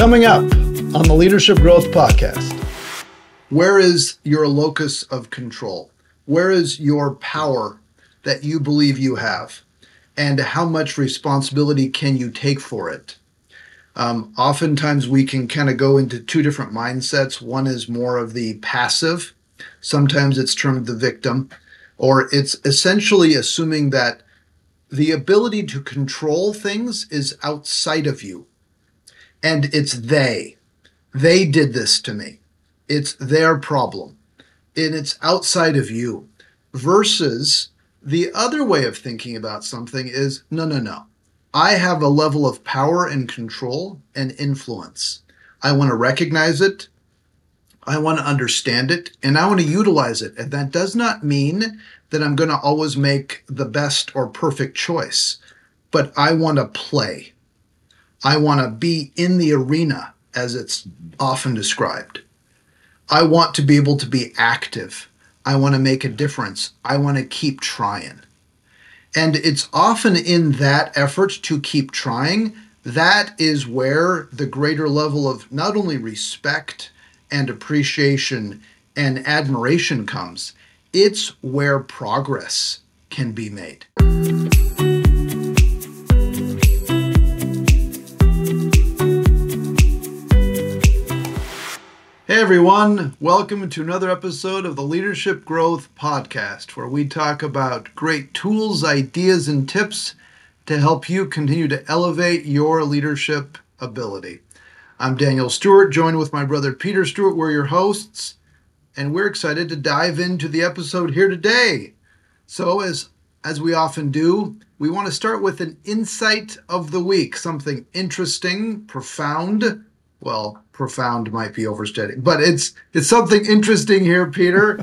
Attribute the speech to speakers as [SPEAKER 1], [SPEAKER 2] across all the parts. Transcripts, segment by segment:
[SPEAKER 1] Coming up on the Leadership Growth Podcast. Where is your locus of control? Where is your power that you believe you have? And how much responsibility can you take for it? Oftentimes we can kind of go into two different mindsets. One is more of the passive. Sometimes it's termed the victim, or it's essentially assuming that the ability to control things is outside of you. And it's they. They did this to me. It's their problem. And it's outside of you. Versus the other way of thinking about something is, no. I have a level of power and control and influence. I want to recognize it. I want to understand it. And I want to utilize it. And that does not mean that I'm going to always make the best or perfect choice. But I want to play. I want to be in the arena, as it's often described. I want to be able to be active. I want to make a difference. I want to keep trying. And it's often in that effort to keep trying, that is where the greater level of not only respect and appreciation and admiration comes, it's where progress can be made. Hey everyone, welcome to another episode of the Leadership Growth Podcast, where we talk about great tools, ideas, and tips to help you continue to elevate your leadership ability. I'm Daniel Stewart, joined with my brother Peter Stewart. We're your hosts, and we're excited to dive into the episode here today. So as we often do, we want to start with an insight of the week, something interesting, profound. Well, profound might be overstating, but it's something interesting here, Peter.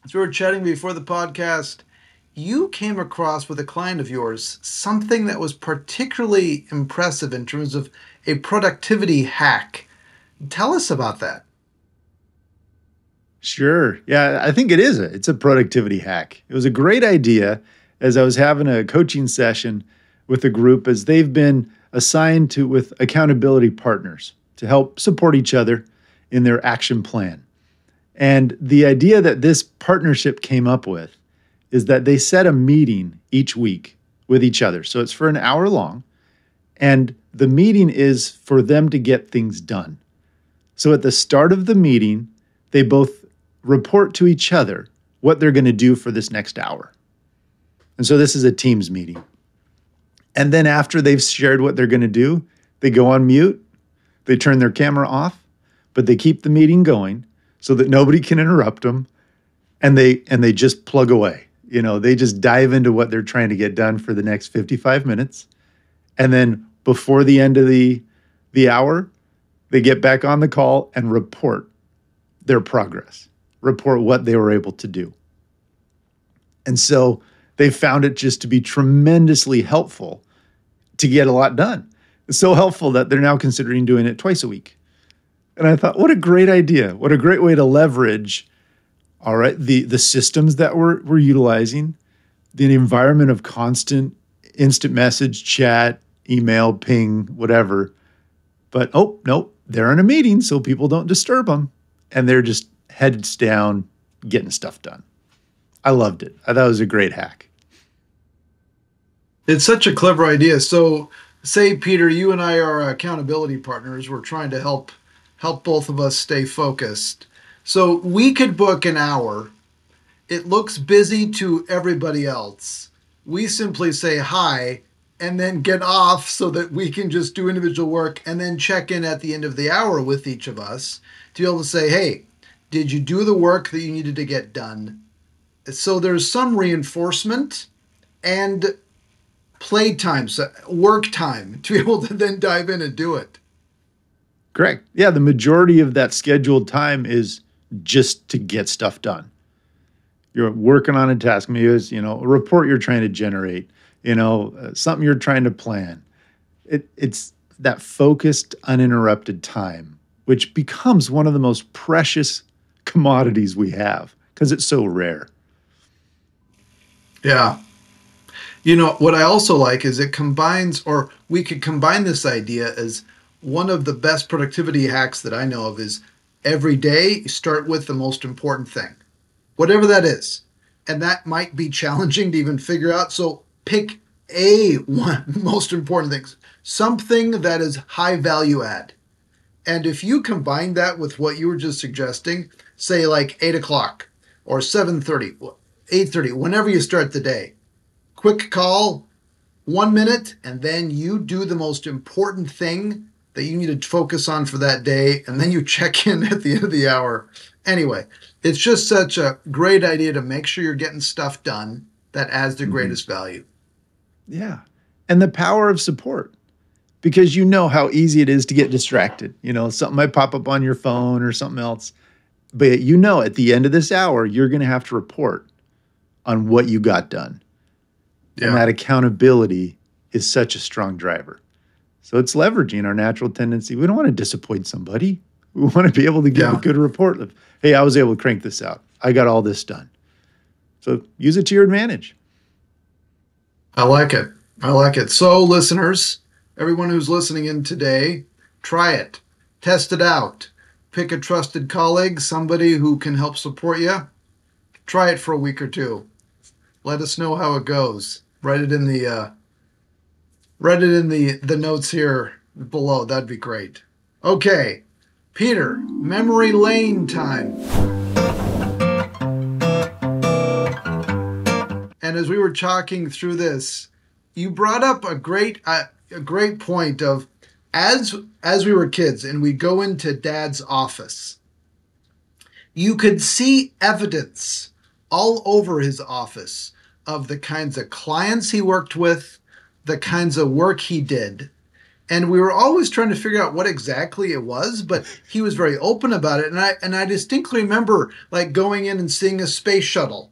[SPEAKER 1] As we were chatting before the podcast, you came across with a client of yours something that was particularly impressive in terms of a productivity hack. Tell us about that.
[SPEAKER 2] Sure. Yeah, I think it's a productivity hack. It was a great idea as I was having a coaching session with a group, as they've been assigned with accountability partners to help support each other in their action plan. And the idea that this partnership came up with is that they set a meeting each week with each other. So it's for an hour long, and the meeting is for them to get things done. So at the start of the meeting, they both report to each other what they're going to do for this next hour. And so this is a Teams meeting. And then after they've shared what they're going to do, they go on mute, they turn their camera off, but they keep the meeting going so that nobody can interrupt them, and they just plug away. You know, they just dive into what they're trying to get done for the next 55 minutes. And then before the end of the hour, they get back on the call and report their progress, report what they were able to do. And so they found it just to be tremendously helpful to get a lot done. It's so helpful that they're now considering doing it twice a week. And I thought, what a great idea. What a great way to leverage, all right, the systems that we're utilizing, the environment of constant instant message, chat, email, ping, whatever. But, oh, no, they're in a meeting, so people don't disturb them. And they're just heads down, getting stuff done. I loved it. I thought it was a great hack.
[SPEAKER 1] It's such a clever idea. So say, Peter, you and I are accountability partners. We're trying to help both of us stay focused. So we could book an hour. It looks busy to everybody else. We simply say hi and then get off so that we can just do individual work and then check in at the end of the hour with each of us to be able to say, hey, did you do the work that you needed to get done? So there's some reinforcement and play time, so work time, to be able to then dive in and do it.
[SPEAKER 2] Correct. Yeah, the majority of that scheduled time is just to get stuff done. You're working on a task, maybe it's, a report you're trying to generate, something you're trying to plan. It's that focused, uninterrupted time, which becomes one of the most precious commodities we have because it's so rare.
[SPEAKER 1] Yeah. What I also like is it combines, or we could combine this idea as one of the best productivity hacks that I know of is every day start with the most important thing, whatever that is. And that might be challenging to even figure out. So pick a one most important thing, something that is high value add. And if you combine that with what you were just suggesting, say like 8 o'clock or 7:30, 8:30, whenever you start the day, quick call, 1 minute, and then you do the most important thing that you need to focus on for that day, and then you check in at the end of the hour. Anyway, it's just such a great idea to make sure you're getting stuff done that adds the
[SPEAKER 2] Mhm.
[SPEAKER 1] greatest value.
[SPEAKER 2] Yeah. And the power of support, because you know how easy it is to get distracted. Something might pop up on your phone or something else. But at the end of this hour, you're going to have to report on what you got done. And
[SPEAKER 1] Yeah.
[SPEAKER 2] that accountability is such a strong driver. So it's leveraging our natural tendency. We don't want to disappoint somebody. We want to be able to give a
[SPEAKER 1] Yeah.
[SPEAKER 2] good report of, hey, I was able to crank this out. I got all this done. So use it to your advantage.
[SPEAKER 1] I like it. I like it. So, listeners, everyone who's listening in today, try it, test it out. Pick a trusted colleague, somebody who can help support you. Try it for a week or two. Let us know how it goes. Write it in the notes here below. That'd be great. Okay, Peter, memory lane time. And as we were talking through this, you brought up a great point of as we were kids and we go into Dad's office, you could see evidence all over his office of the kinds of clients he worked with, the kinds of work he did. And we were always trying to figure out what exactly it was, but he was very open about it. And I distinctly remember like going in and seeing a space shuttle,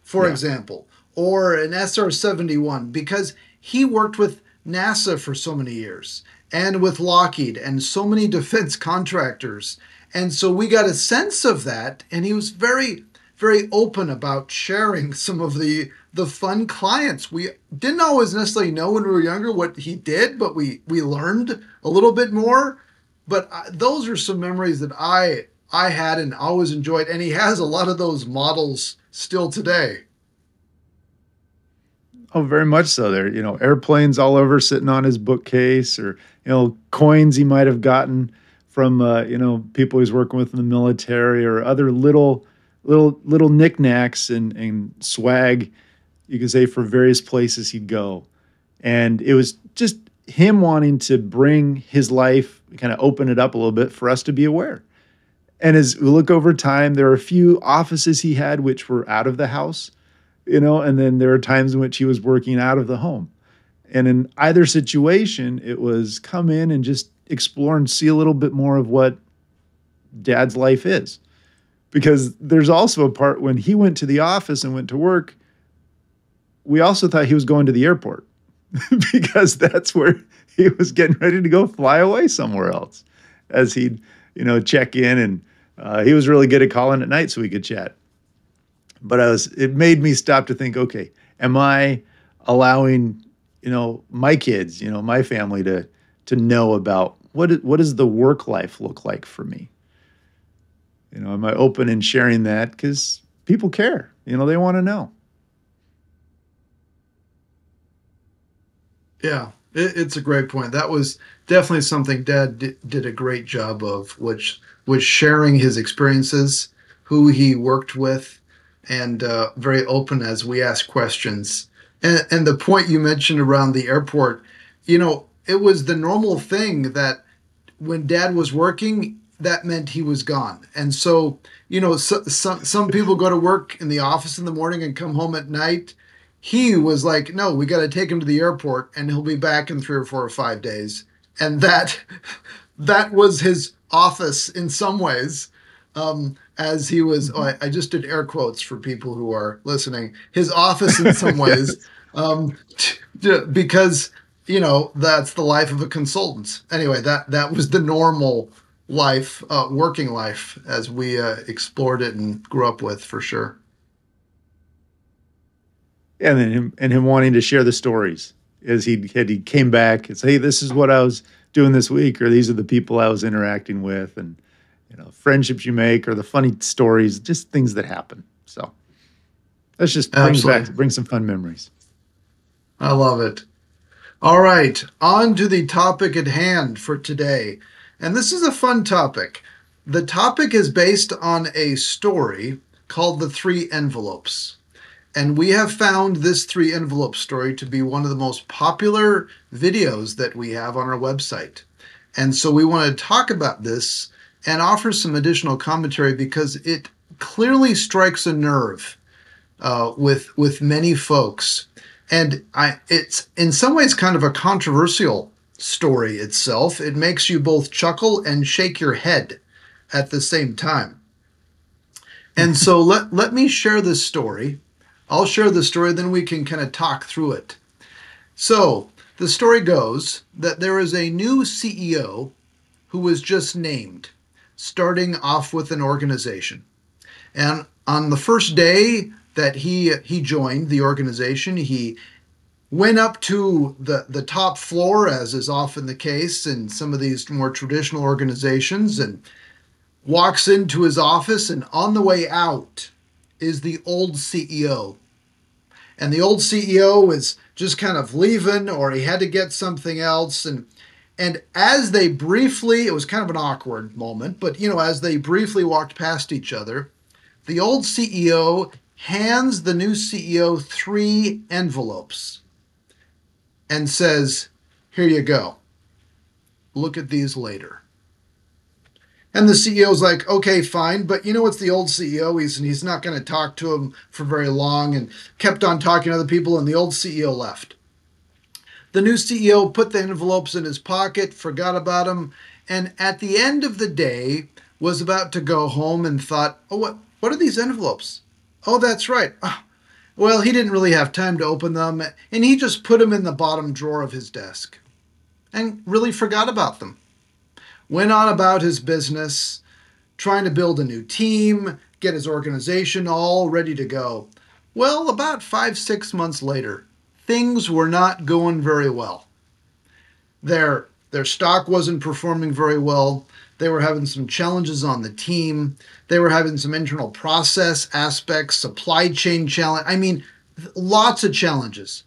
[SPEAKER 1] for
[SPEAKER 2] Yeah.
[SPEAKER 1] example, or an SR-71, because he worked with NASA for so many years and with Lockheed and so many defense contractors. And so we got a sense of that, and he was very, very open about sharing some of the fun clients. We didn't always necessarily know when we were younger what he did, but we learned a little bit more. But those are some memories that I had and always enjoyed, and he has a lot of those models still today.
[SPEAKER 2] Oh, very much so. There, airplanes all over sitting on his bookcase, or coins he might have gotten from people he's working with in the military, or other little knickknacks and swag, you could say, for various places he'd go. And it was just him wanting to bring his life, kind of open it up a little bit for us to be aware. And as we look over time, there are a few offices he had which were out of the house, and then there are times in which he was working out of the home. And in either situation, it was come in and just explore and see a little bit more of what Dad's life is. Because there's also a part when he went to the office and went to work, we also thought he was going to the airport because that's where he was getting ready to go fly away somewhere else as he'd, check in. And he was really good at calling at night so we could chat. But it made me stop to think, okay, am I allowing, my kids, my family to know about what does the work life look like for me? Am I open and sharing that? Because people care, they want to know.
[SPEAKER 1] Yeah, it's a great point. That was definitely something Dad did a great job of, which was sharing his experiences, who he worked with, and very open as we ask questions. And the point you mentioned around the airport, it was the normal thing that when Dad was working, that meant he was gone. And so, some people go to work in the office in the morning and come home at night. He was like, no, we got to take him to the airport, and he'll be back in 3 or 4 or 5 days. And that was his office in some ways. As he was, oh, I just did air quotes for people who are listening. His office in some ways,
[SPEAKER 2] Yes.
[SPEAKER 1] because that's the life of a consultant. Anyway, that was the normal life, working life, as we explored it and grew up with, for sure.
[SPEAKER 2] And then him wanting to share the stories as he came back and say, hey, this is what I was doing this week, or these are the people I was interacting with, and friendships you make, or the funny stories, just things that happen. So let's just
[SPEAKER 1] Absolutely.
[SPEAKER 2] bring some fun memories.
[SPEAKER 1] I love it. All right, on to the topic at hand for today. And this is a fun topic. The topic is based on a story called The Three Envelopes. And we have found this three envelope story to be one of the most popular videos that we have on our website. And so we want to talk about this and offer some additional commentary because it clearly strikes a nerve with many folks. And it's in some ways kind of a controversial story itself. It makes you both chuckle and shake your head at the same time. And so let me share this story. I'll share the story, then we can kind of talk through it. So the story goes that there is a new CEO who was just named, starting off with an organization. And on the first day that he joined the organization, he went up to the top floor, as is often the case in some of these more traditional organizations, and walks into his office, and on the way out is the old CEO. And the old CEO is just kind of leaving, or he had to get something else. And as they briefly, it was kind of an awkward moment, but as they briefly walked past each other, the old CEO hands the new CEO three envelopes and says, here you go. Look at these later. And the CEO's like, okay, fine, but it's the old CEO. He's not going to talk to him for very long, and kept on talking to other people, and the old CEO left. The new CEO put the envelopes in his pocket, forgot about them, and at the end of the day was about to go home and thought, oh, what are these envelopes? Oh, that's right. Oh, well, he didn't really have time to open them, and he just put them in the bottom drawer of his desk and really forgot about them. Went on about his business, trying to build a new team, get his organization all ready to go. Well, about 5-6 months later, things were not going very well. Their stock wasn't performing very well. They were having some challenges on the team. They were having some internal process aspects, supply chain challenge. I mean, lots of challenges.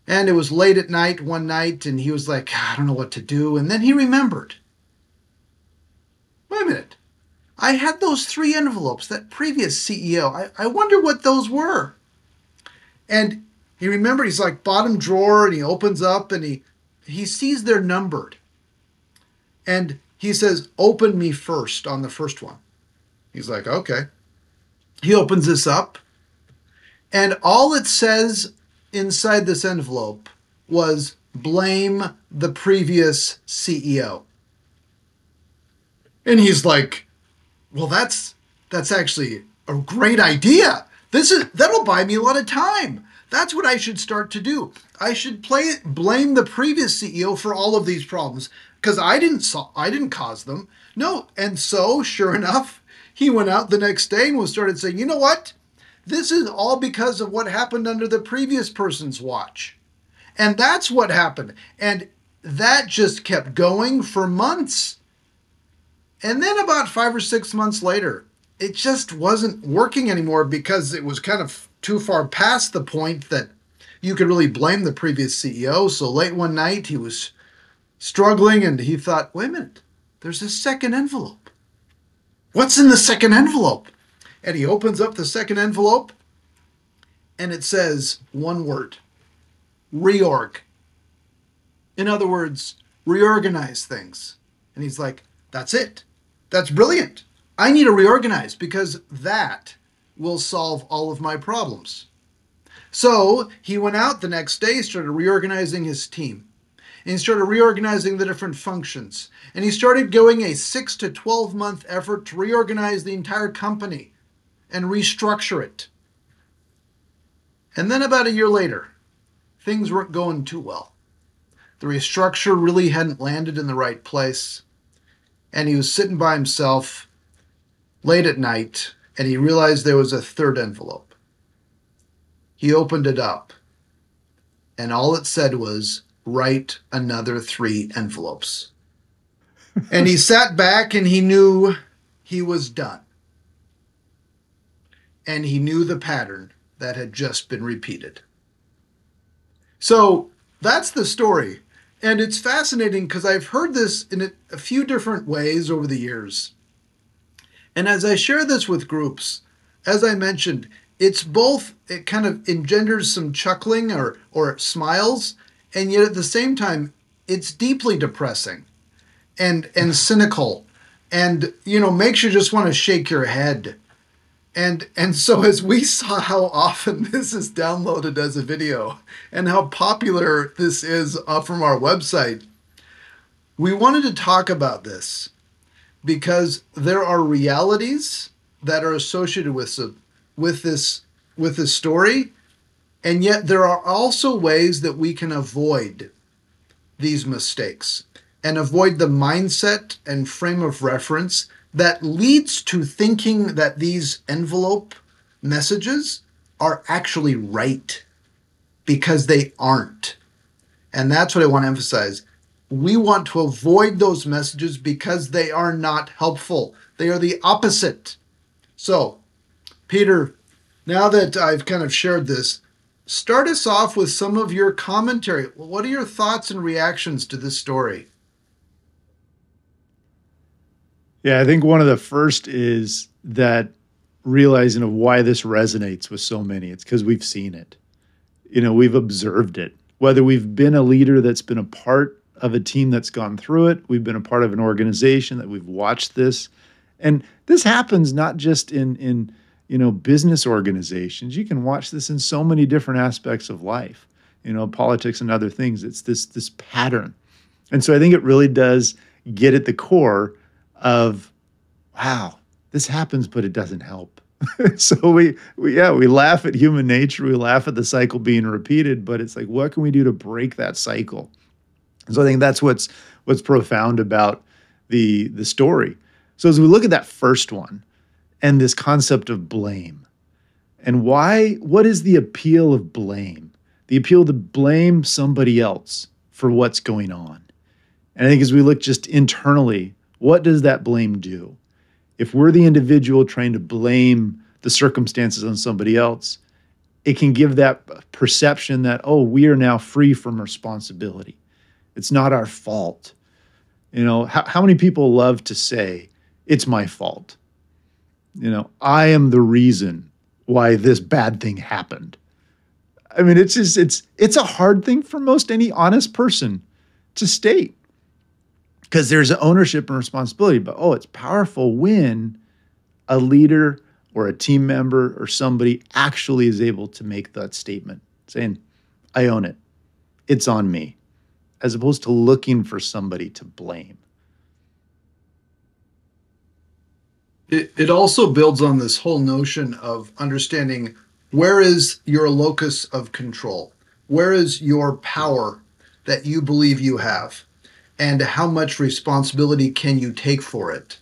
[SPEAKER 1] And it was late at night one night, and he was like, I don't know what to do. And then he remembered. Wait a minute. I had those three envelopes, that previous CEO. I wonder what those were. And he remembered, he's like, bottom drawer, and he opens up, and he sees they're numbered. And he says, open me first on the first one. He's like, okay. He opens this up, and all it says inside this envelope was, blame the previous CEO. And he's like, well, that's actually a great idea. That'll buy me a lot of time. That's what I should start to do. I should blame the previous CEO for all of these problems because I didn't cause them. No, and so sure enough, he went out the next day and started saying, you know what? This is all because of what happened under the previous person's watch. And that's what happened. And that just kept going for months. And then about 5 or 6 months later, it just wasn't working anymore because it was kind of too far past the point that you could really blame the previous CEO. So late one night, he was struggling and he thought, wait a minute, there's a second envelope. What's in the second envelope? And he opens up the second envelope and it says one word, reorg. In other words, reorganize things. And he's like, that's it. That's brilliant. I need to reorganize because that will solve all of my problems. So he went out the next day, started reorganizing his team. And he started reorganizing the different functions. And he started going a 6 to 12 month effort to reorganize the entire company and restructure it. And then about a year later, things weren't going too well. The restructure really hadn't landed in the right place. And he was sitting by himself late at night, and he realized there was a third envelope. He opened it up, and all it said was, write another 3 envelopes. And he sat back and he knew he was done. And he knew the pattern that had just been repeated. So that's the story. And it's fascinating because I've heard this in a few different ways over the years. And as I share this with groups, as I mentioned, it's both, it kind of engenders some chuckling or smiles, and yet at the same time, it's deeply depressing and cynical, and makes you just want to shake your head. And so as we saw how often this is downloaded as a video and how popular this is from our website, we wanted to talk about this because there are realities that are associated with this story, and yet there are also ways that we can avoid these mistakes and avoid the mindset and frame of reference that leads to thinking that these envelope messages are actually right, because they aren't. And that's what I want to emphasize. We want to avoid those messages because they are not helpful. They are the opposite. So, Peter, now that I've kind of shared this, start us off with some of your commentary. What are your thoughts and reactions to this story?
[SPEAKER 2] Yeah, I think one of the first is that realizing of why this resonates with so many. It's because we've seen it. We've observed it. Whether we've been a leader that's been a part of a team that's gone through it, we've been a part of an organization that we've watched this. And this happens not just in business organizations. You can watch this in so many different aspects of life, politics and other things. It's this pattern. And so I think it really does get at the core of, wow, this happens, but it doesn't help. So we laugh at human nature. We laugh at the cycle being repeated, but it's like, what can we do to break that cycle? So I think that's what's profound about the story. So as we look at that first one and this concept of blame, and what is the appeal of blame? The appeal to blame somebody else for what's going on. And I think as we look just internally, what does that blame do? If we're the individual trying to blame the circumstances on somebody else, it can give that perception that, oh, we are now free from responsibility. It's not our fault. How many people love to say, it's my fault? I am the reason why this bad thing happened. I mean, it's a hard thing for most any honest person to state, because there's an ownership and responsibility. But, it's powerful when a leader or a team member or somebody actually is able to make that statement, saying, I own it. It's on me, as opposed to looking for somebody to blame.
[SPEAKER 1] It also builds on this whole notion of understanding, where is your locus of control? Where is your power that you believe you have? And how much responsibility can you take for it?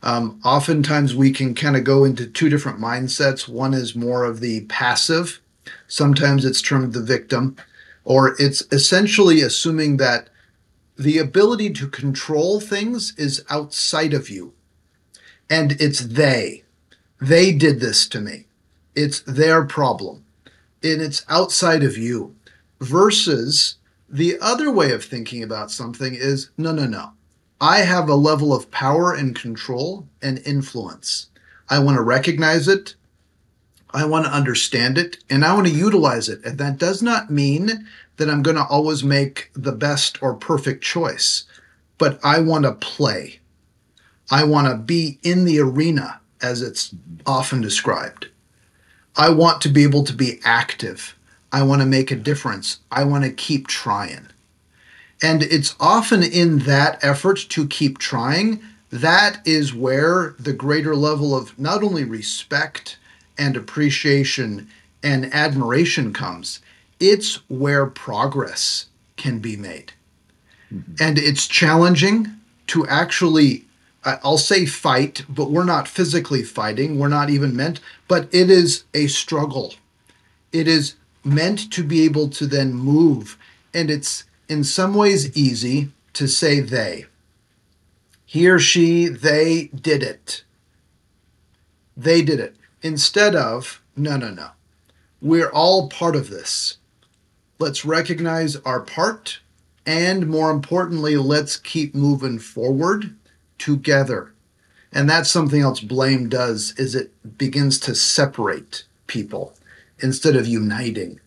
[SPEAKER 1] Oftentimes we can kind of go into two different mindsets. One is more of the passive. Sometimes it's termed the victim, or it's essentially assuming that the ability to control things is outside of you. And it's they. They did this to me. It's their problem. And it's outside of you. Versus the other way of thinking about something is, no. I have a level of power and control and influence. I want to recognize it. I want to understand it, and I want to utilize it. And that does not mean that I'm going to always make the best or perfect choice, but I want to play. I want to be in the arena, as it's often described. I want to be able to be active. I want to make a difference. I want to keep trying. And it's often in that effort to keep trying, that is where the greater level of not only respect and appreciation and admiration comes. It's where progress can be made. Mm-hmm. And it's challenging to actually, I'll say fight, but we're not physically fighting. We're not even meant, but it is a struggle. It is meant to be able to then move. And it's in some ways easy to say they. He or she, they did it. They did it. Instead of, no, no, no. We're all part of this. Let's recognize our part. And more importantly, let's keep moving forward together. And that's something else blame does, is it begins to separate people instead of uniting.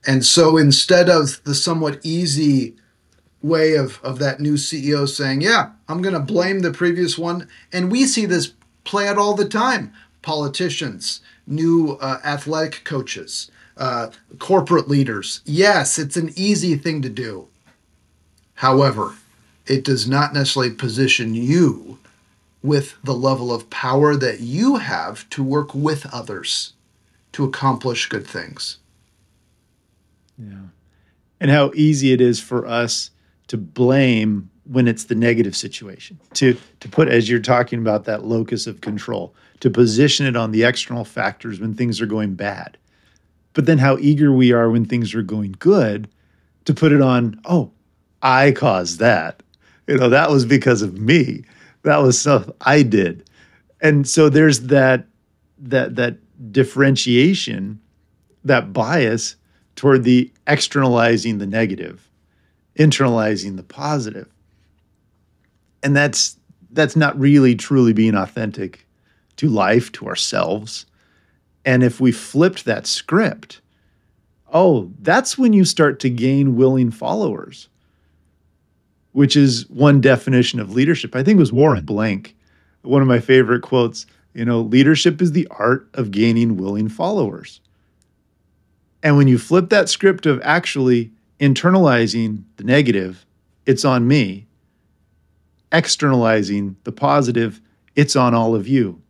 [SPEAKER 1] And so instead of the somewhat easy way of that new CEO saying, yeah, I'm going to blame the previous one. And we see this play out all the time. Politicians, new athletic coaches, corporate leaders. Yes, it's an easy thing to do. However, it does not necessarily position you with the level of power that you have to work with others to accomplish good things.
[SPEAKER 2] Yeah. And how easy it is for us to blame when it's the negative situation, to put, as you're talking about, that locus of control, to position it on the external factors when things are going bad. But then how eager we are when things are going good to put it on, oh, I caused that. That was because of me. That was stuff I did. And so there's that differentiation, that bias toward the externalizing the negative, internalizing the positive. And that's not really truly being authentic to life, to ourselves. And if we flipped that script, oh, that's when you start to gain willing followers, which is one definition of leadership. I think it was Warren Blank, one of my favorite quotes, leadership is the art of gaining willing followers. And when you flip that script of actually internalizing the negative, it's on me, externalizing the positive, it's on all of you.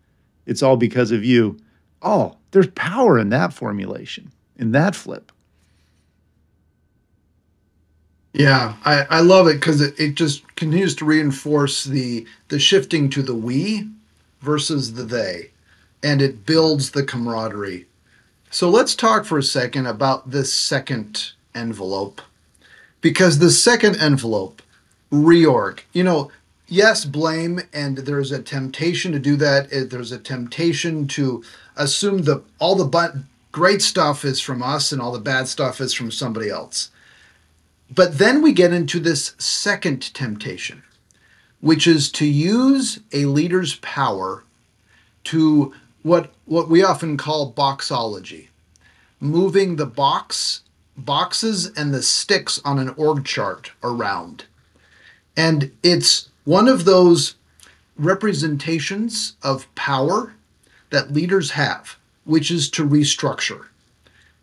[SPEAKER 2] It's all because of you. Oh, there's power in that formulation, in that flip.
[SPEAKER 1] Yeah, I love it because it just continues to reinforce the shifting to the we versus the they, and it builds the camaraderie. So let's talk for a second about this second envelope, because the second envelope, reorg, yes, blame, and there's a temptation to do that. There's a temptation to assume that all the great stuff is from us and all the bad stuff is from somebody else. But then we get into this second temptation, which is to use a leader's power to what we often call boxology, moving the boxes and the sticks on an org chart around. And it's one of those representations of power that leaders have, which is to restructure.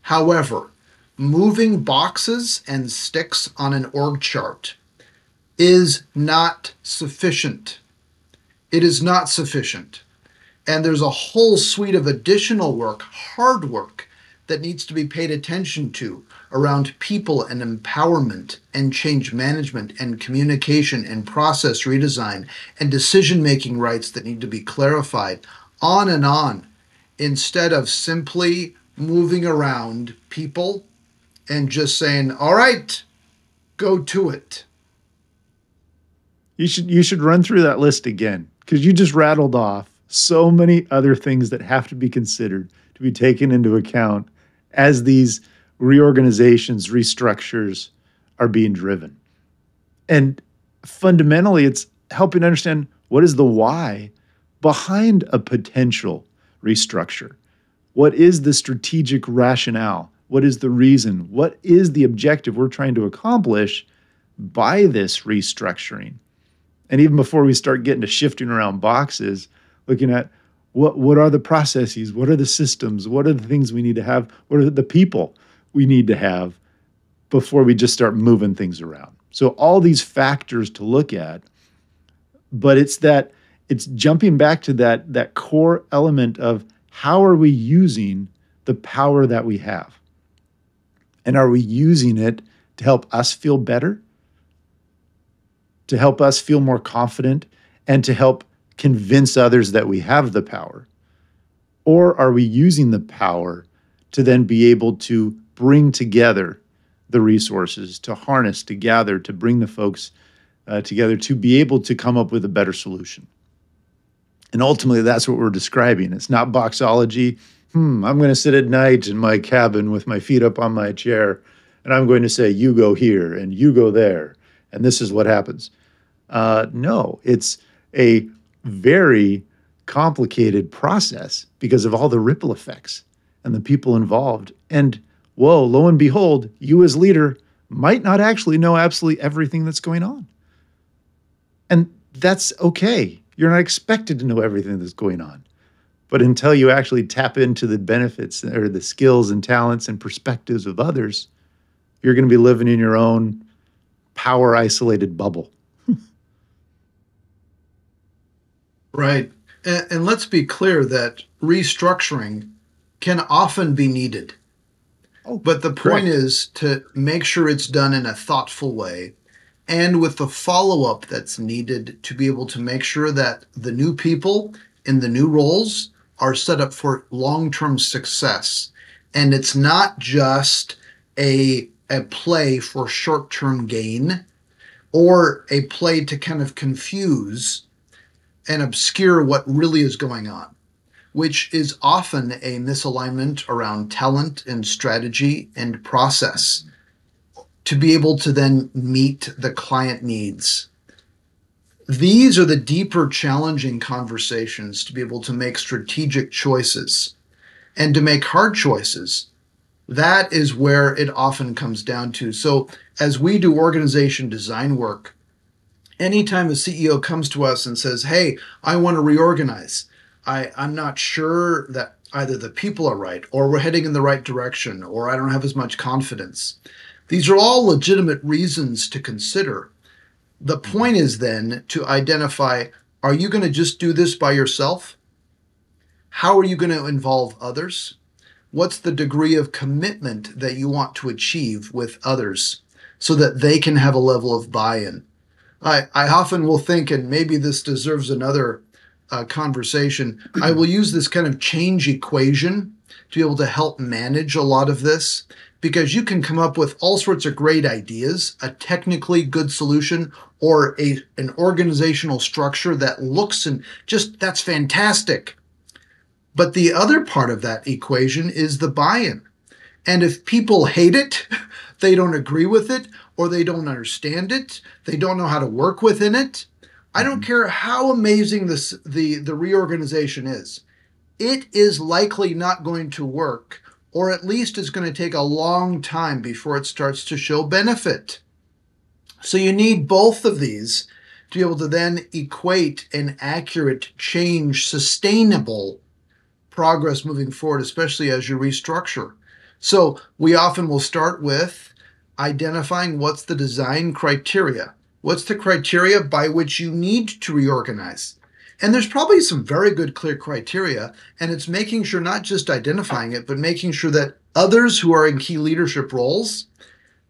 [SPEAKER 1] However, moving boxes and sticks on an org chart is not sufficient. It is not sufficient. And there's a whole suite of additional work, hard work, that needs to be paid attention to around people and empowerment and change management and communication and process redesign and decision-making rights that need to be clarified, on, instead of simply moving around people and just saying, all right, go to it.
[SPEAKER 2] You should run through that list again, because you just rattled off so many other things that have to be considered, to be taken into account as these reorganizations, restructures are being driven. And fundamentally, it's helping understand what is the why behind a potential restructure. What is the strategic rationale? What is the reason? What is the objective we're trying to accomplish by this restructuring? And even before we start getting to shifting around boxes, looking at what are the processes? What are the systems? What are the things we need to have? What are the people we need to have before we just start moving things around? So all these factors to look at, but it's jumping back to that core element of how are we using the power that we have? And are we using it to help us feel better? To help us feel more confident and to help convince others that we have the power? Or are we using the power to then be able to bring together the resources, to harness, to gather, to bring the folks together, to be able to come up with a better solution. And ultimately, that's what we're describing. It's not boxology. I'm going to sit at night in my cabin with my feet up on my chair, and I'm going to say, you go here and you go there, and this is what happens. No, it's a very complicated process because of all the ripple effects and the people involved. And whoa, lo and behold, you as leader might not actually know absolutely everything that's going on. And that's okay. You're not expected to know everything that's going on. But until you actually tap into the benefits or the skills and talents and perspectives of others, you're going to be living in your own power-isolated bubble.
[SPEAKER 1] Right. And let's be clear that restructuring can often be needed. But the point is to make sure it's done in a thoughtful way and with the follow-up that's needed to be able to make sure that the new people in the new roles are set up for long-term success. And it's not just a play for short-term gain or a play to kind of confuse and obscure what really is going on, which is often a misalignment around talent and strategy and process to be able to then meet the client needs. These are the deeper, challenging conversations to be able to make strategic choices and to make hard choices. That is where it often comes down to. So as we do organization design work, anytime a CEO comes to us and says, hey, I want to reorganize, I'm not sure that either the people are right or we're heading in the right direction or I don't have as much confidence. These are all legitimate reasons to consider. The point is then to identify, are you going to just do this by yourself? How are you going to involve others? What's the degree of commitment that you want to achieve with others so that they can have a level of buy-in? I often will think, and maybe this deserves another conversation, I will use this kind of change equation to be able to help manage a lot of this, because you can come up with all sorts of great ideas, a technically good solution, or an organizational structure that looks and just, that's fantastic. But the other part of that equation is the buy-in. And if people hate it, they don't agree with it, or they don't understand it, they don't know how to work within it, I don't care how amazing the reorganization is, it is likely not going to work, or at least it's going to take a long time before it starts to show benefit. So you need both of these to be able to then equate an accurate change, sustainable progress moving forward, especially as you restructure. So we often will start with identifying what's the design criteria. What's the criteria by which you need to reorganize? And there's probably some very good, clear criteria, and it's making sure not just identifying it, but making sure that others who are in key leadership roles,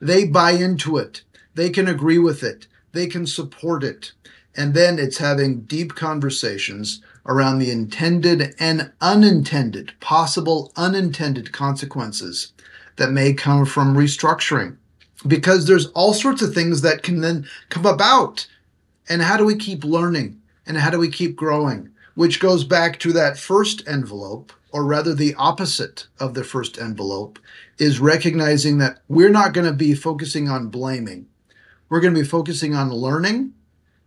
[SPEAKER 1] they buy into it, they can agree with it, they can support it. And then it's having deep conversations around the intended and unintended, possible unintended consequences that may come from restructuring. Because there's all sorts of things that can then come about. And how do we keep learning? And how do we keep growing? Which goes back to that first envelope, or rather the opposite of the first envelope, is recognizing that we're not going to be focusing on blaming. We're going to be focusing on learning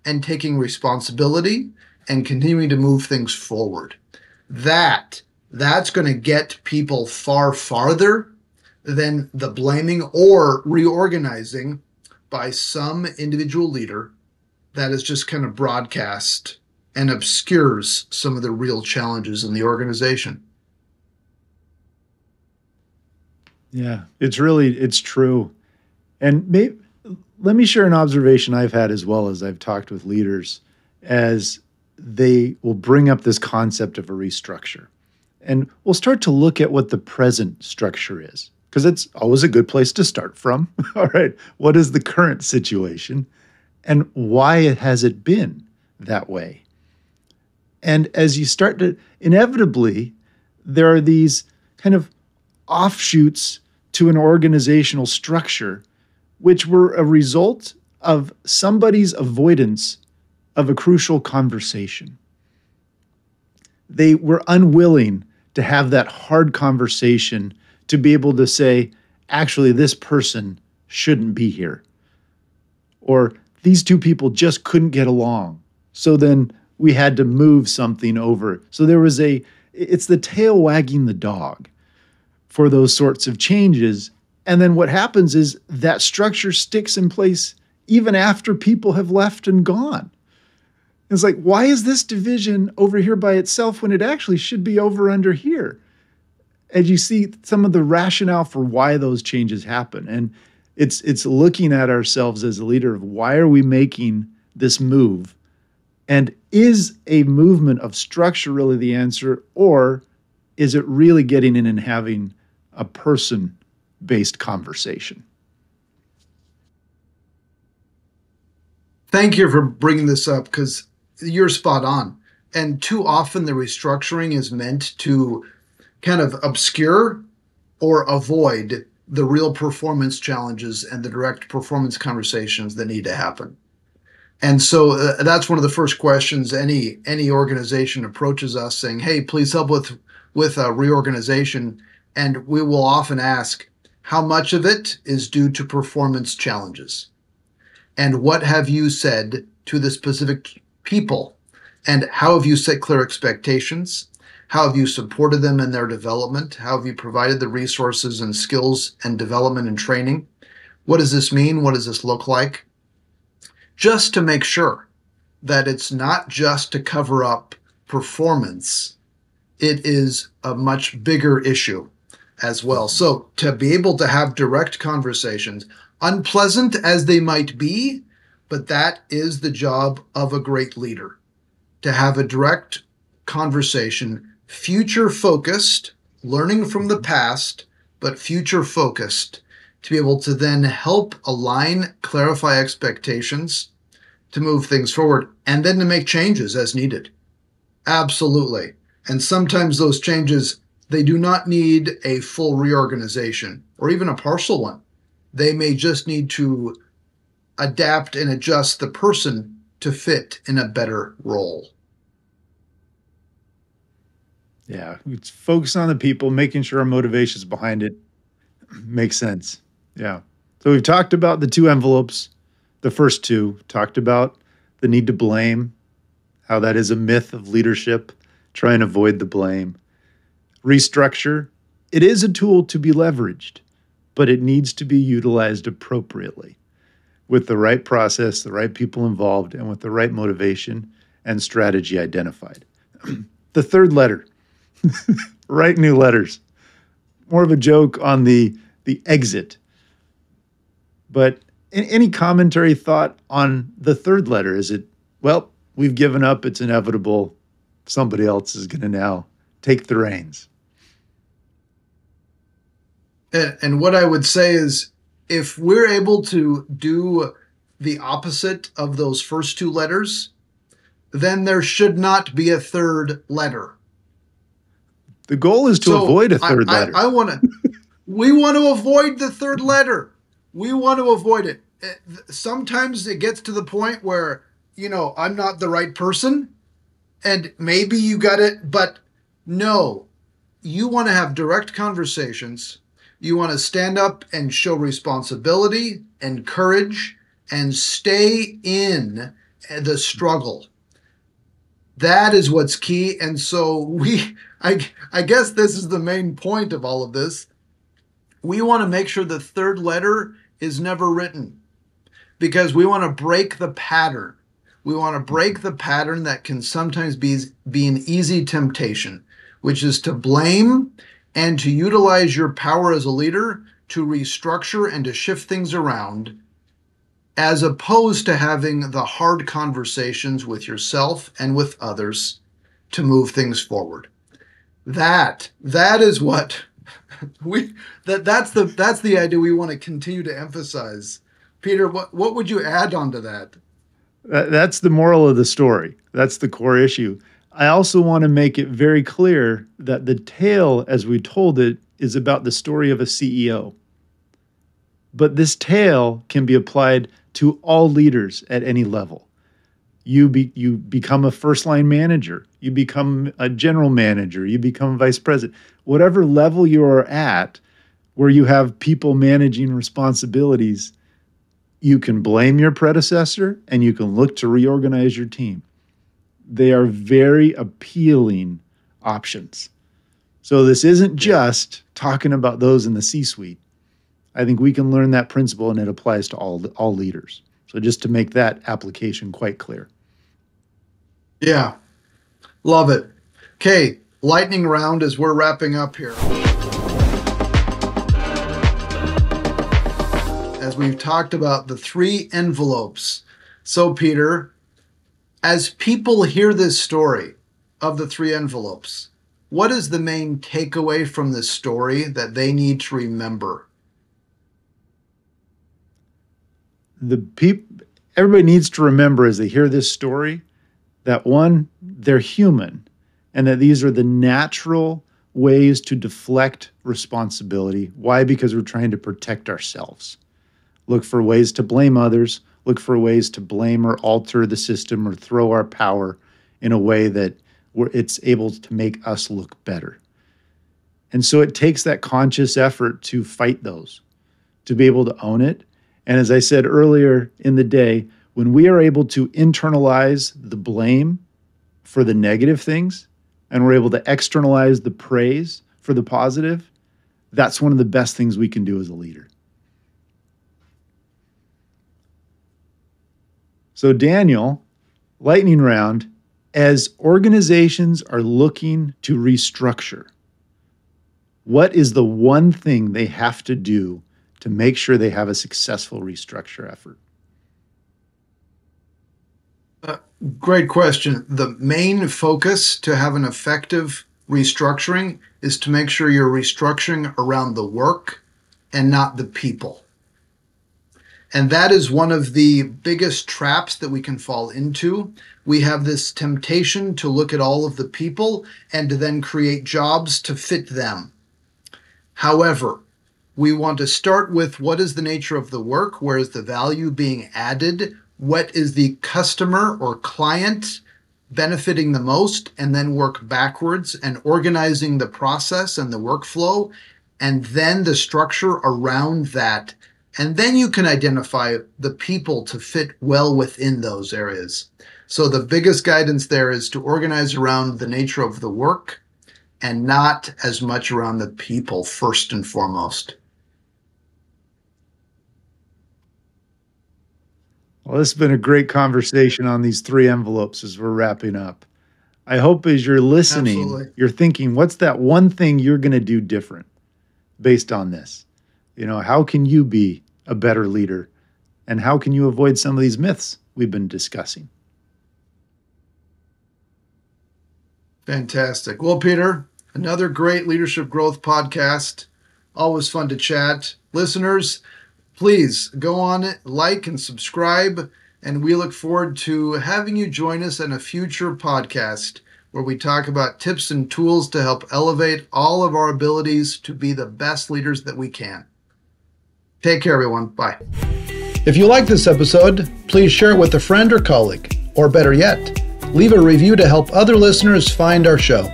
[SPEAKER 1] and taking responsibility and continuing to move things forward. That's going to get people far farther than the blaming or reorganizing by some individual leader that is just kind of broadcast and obscures some of the real challenges in the organization.
[SPEAKER 2] Yeah, it's true. And let me share an observation I've had as well as I've talked with leaders as they will bring up this concept of a restructure. And we'll start to look at what the present structure is, because it's always a good place to start from. All right, what is the current situation and why has it been that way? And as you start to, inevitably, there are these kind of offshoots to an organizational structure, which were a result of somebody's avoidance of a crucial conversation. They were unwilling to have that hard conversation to be able to say, actually, this person shouldn't be here. Or these two people just couldn't get along. So then we had to move something over. So it's the tail wagging the dog for those sorts of changes. And then what happens is that structure sticks in place even after people have left and gone. It's like, why is this division over here by itself when it actually should be over under here? And you see some of the rationale for why those changes happen. And it's looking at ourselves as a leader of why are we making this move? And is a movement of structure really the answer? Or is it really getting in and having a person-based conversation?
[SPEAKER 1] Thank you for bringing this up, because you're spot on. And too often the restructuring is meant to kind of obscure or avoid the real performance challenges and the direct performance conversations that need to happen. And so that's one of the first questions any organization approaches us saying, hey, please help with a reorganization. And we will often ask, how much of it is due to performance challenges? And what have you said to the specific people? And how have you set clear expectations? How have you supported them in their development? How have you provided the resources and skills and development and training? What does this mean? What does this look like? Just to make sure that it's not just to cover up performance, it is a much bigger issue as well. So to be able to have direct conversations, unpleasant as they might be, but that is the job of a great leader, to have a direct conversation, future-focused, learning from the past, but future-focused, to be able to then help align, clarify expectations, to move things forward, and then to make changes as needed. Absolutely. And sometimes those changes, they do not need a full reorganization or even a partial one. They may just need to adapt and adjust the person to fit in a better role.
[SPEAKER 2] Yeah, it's focus on the people, making sure our motivations behind it makes sense. Yeah. So we've talked about the two envelopes. The first two talked about the need to blame, how that is a myth of leadership, try and avoid the blame. Restructure, it is a tool to be leveraged, but it needs to be utilized appropriately with the right process, the right people involved, and with the right motivation and strategy identified. The third letter, write new letters. More of a joke on the exit. But any commentary, thought on the third letter? Is it, well, we've given up, it's inevitable, somebody else is going to now take the reins?
[SPEAKER 1] And what I would say is, if we're able to do the opposite of those first two letters, then there should not be a third letter.
[SPEAKER 2] The goal is to avoid a third letter.
[SPEAKER 1] We want to avoid the third letter. We want to avoid it. Sometimes it gets to the point where, I'm not the right person, and maybe you got it, but no, you want to have direct conversations. You want to stand up and show responsibility and courage and stay in the struggle. That is what's key. And so I guess this is the main point of all of this. We want to make sure the third letter is never written, because we want to break the pattern. We want to break the pattern that can sometimes be an easy temptation, which is to blame and to utilize your power as a leader to restructure and to shift things around, as opposed to having the hard conversations with yourself and with others to move things forward. That is what that's the idea we want to continue to emphasize. Peter, what would you add on to that?
[SPEAKER 2] That's the moral of the story. That's the core issue. I also want to make it very clear that the tale, as we told it, is about the story of a CEO. But this tale can be applied to all leaders at any level. You become a first-line manager. You become a general manager. You become vice president. Whatever level you are at, where you have people managing responsibilities, you can blame your predecessor and you can look to reorganize your team. They are very appealing options. So this isn't just talking about those in the C-suite. I think we can learn that principle, and it applies to all leaders. So just to make that application quite clear.
[SPEAKER 1] Yeah, love it. Okay, lightning round as we're wrapping up here. As we've talked about the 3 envelopes. So Peter, as people hear this story of the 3 envelopes, what is the main takeaway from this story that they need to remember?
[SPEAKER 2] Everybody needs to remember as they hear this story that, one, they're human, and that these are the natural ways to deflect responsibility. Why? Because we're trying to protect ourselves. Look for ways to blame others, look for ways to blame or alter the system or throw our power in a way that it's able to make us look better. And so it takes that conscious effort to fight those, to be able to own it. And as I said earlier in the day, when we are able to internalize the blame for the negative things and we're able to externalize the praise for the positive, that's one of the best things we can do as a leader. So Daniel, lightning round, as organizations are looking to restructure, what is the one thing they have to do to make sure they have a successful restructure effort?
[SPEAKER 1] Great question. The main focus to have an effective restructuring is to make sure you're restructuring around the work and not the people. And that is one of the biggest traps that we can fall into. We have this temptation to look at all of the people and to then create jobs to fit them. However, we want to start with what is the nature of the work, where is the value being added, what is the customer or client benefiting the most, and then work backwards and organizing the process and the workflow, and then the structure around that. And then you can identify the people to fit well within those areas. So the biggest guidance there is to organize around the nature of the work and not as much around the people first and foremost.
[SPEAKER 2] Well, this has been a great conversation on these 3 envelopes as we're wrapping up. I hope as you're listening,
[SPEAKER 1] Absolutely.
[SPEAKER 2] You're thinking, what's that one thing you're going to do different based on this? How can you be a better leader? And how can you avoid some of these myths we've been discussing?
[SPEAKER 1] Fantastic. Well, Peter, another great leadership growth podcast. Always fun to chat. Listeners, please go on it, like and subscribe, and we look forward to having you join us in a future podcast where we talk about tips and tools to help elevate all of our abilities to be the best leaders that we can. Take care, everyone. Bye. If you like this episode, please share it with a friend or colleague, or better yet, leave a review to help other listeners find our show.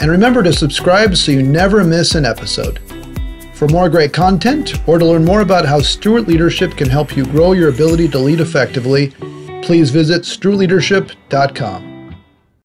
[SPEAKER 1] And remember to subscribe so you never miss an episode. For more great content, or to learn more about how Stewart Leadership can help you grow your ability to lead effectively, please visit stewardleadership.com.